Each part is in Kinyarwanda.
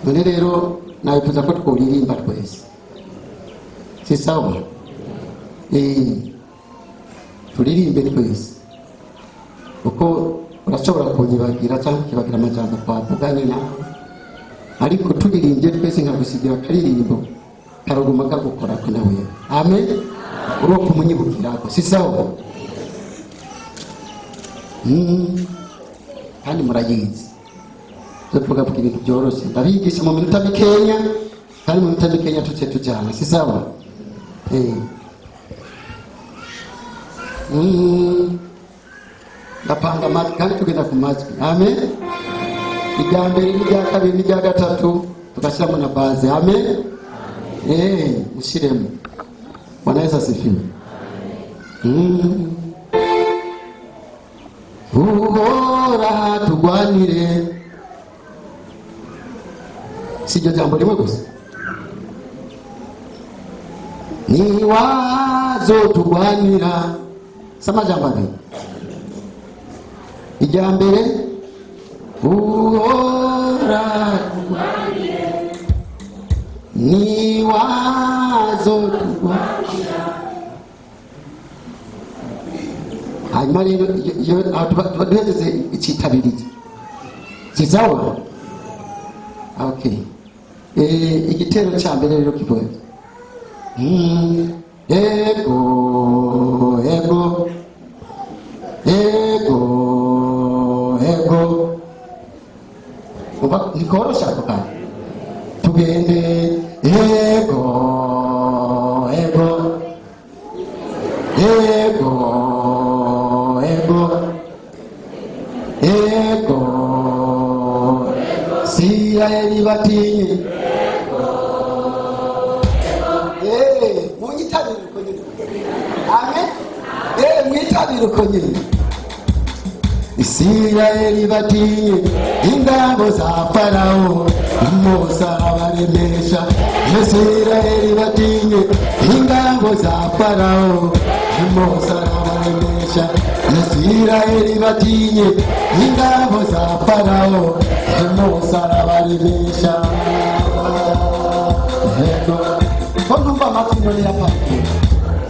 none rero nabifuza ko twuririmba twese, si sawa? Turirimbe twese, kuko urashobora kunyibagira cyangwa ukibagira amajambo twavuganye nawe, ariko turirimbye twese nkagusigira akaririmbo karaguma kagukora ko nawe. Amen. Uro kumunyibukirako, si sawa? Kandi murayizi tuvuga ku ibintu byoroshye, ndabigisha mu minota mikenya, kandi mu minota mikenya tuce tujyana, si sawa? Ndapanga amajwi kandi tugenda ku majwi. Amen. Irya mbere n'irya kabiri n'irya gatatu tugashyiramo na baze. Amen. Mushyiremo. Bwana Yesu asifiwe. Uhora tugwanire, si iryo jambo rimwe gusa, ni wazo tugwanira, sama jambo abiri. Irya mbere uhora tugwanire, ni wazo tugwanira. Hanyuma rero duheze icitabiriye, si sawa? Okay. Igitero cya mbere rero kivuga ego ego ego ego. Nikorosha ako kandi tugende ego ego ego ego Isirayeli batinye munyitabire uko nyine. Amen. Mwitabire uko nyine. Isirayeli batinye ingabo za Farawo, Musa abaremesha. Isirayeli batinye ingabo za Farawo, Musa abaremesha. Isirayeli batinye ingabo za Farawo, Musa abaremesha. Ko numva amatino ya papa.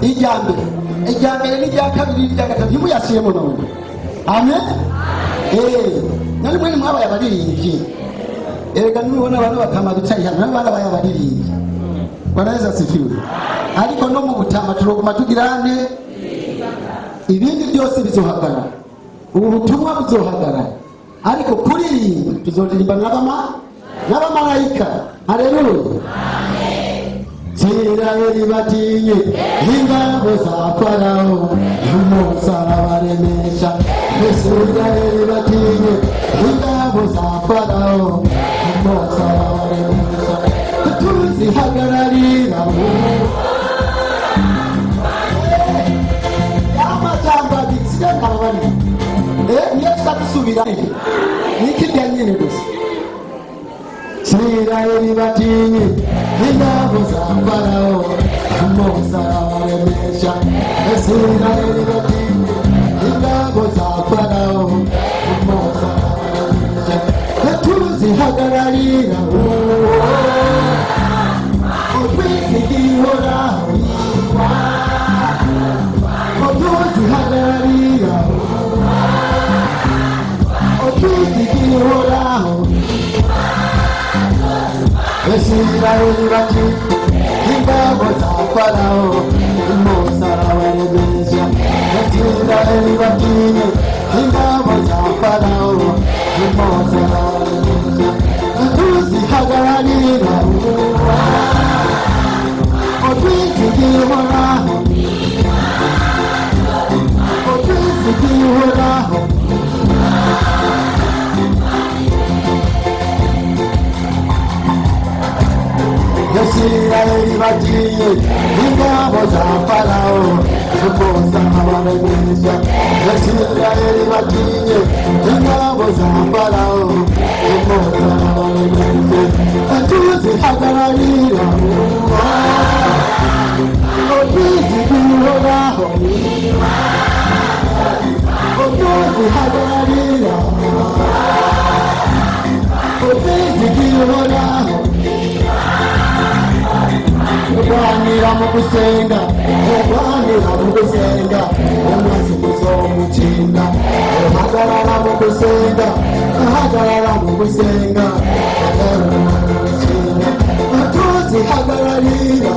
Ijyambere n'ijya kabiri n'ijya gatatu ntimuyashyiremo none. Amen. Nari mwe mwabaye abaririmbyi. Erega nubona abantu batama bicaye hano nabo barabaye abaririmbyi. Bwana Yesu asifiwe. Ariko no mu gutama turoguma tugirane, ibindi byose bizohagarara, ubu butumwa buzohagarara, ariko kuririmba tuzoririmba n'abamarayika. Haleluya. Isirayeli batinye ingabo za Farawo, Musa abaremesha. Isirayeli batinye ingabo za Farawo, Musa abaremesha. Tuzihagararira amajambo abitswe n'abandi. Niyo tuzasubira nikirya nyine gusa. Isirayeli batinye ingabo za Farawo, Musa abaremesha. Isirayeli batinye ingabo za Farawo, Musa abaremesha. Tuzihagararira utwizigihoraho, tuzihagararira utwizigihoraho. Isirayeli batinye ingabo za Farawo, Musa abaremesha. Isirayeli batinye ingabo za Farawo, Musa abaremesha. Tuzihagararira utwizigihoraho, utwizigihoraho. Isirayeli batinye ingabo za Farawo, Musa abaremesha. Isirayeli batinye ingabo za Farawo, Musa abaremesha. Tuzihagararira utwizigihoraho, tuzihagararira utwizigihoraho. mu gusenga urwanira mu gusenga umwanzi muzomutinda uhagarara mu gusenga uhagarara mu gusenga tuzihagararira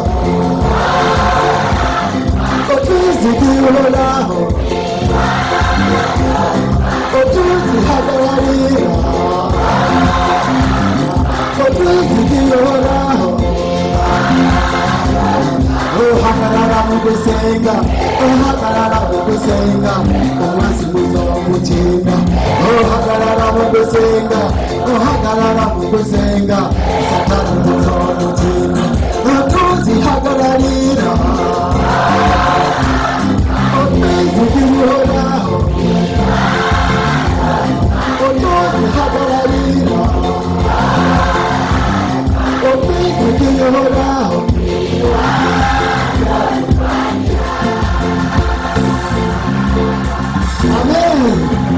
tuzigihoraho tuzihagararira tuzigihoraho uhagarara mu gusenga uhagarara mu gusenga umwanzi muzomutinda uhagarara mu gusenga uhagarara mu gusenga satani muzomutinda tuzihagararira tuzigihoraho tuzihagararira tuzigihoraho. Amen.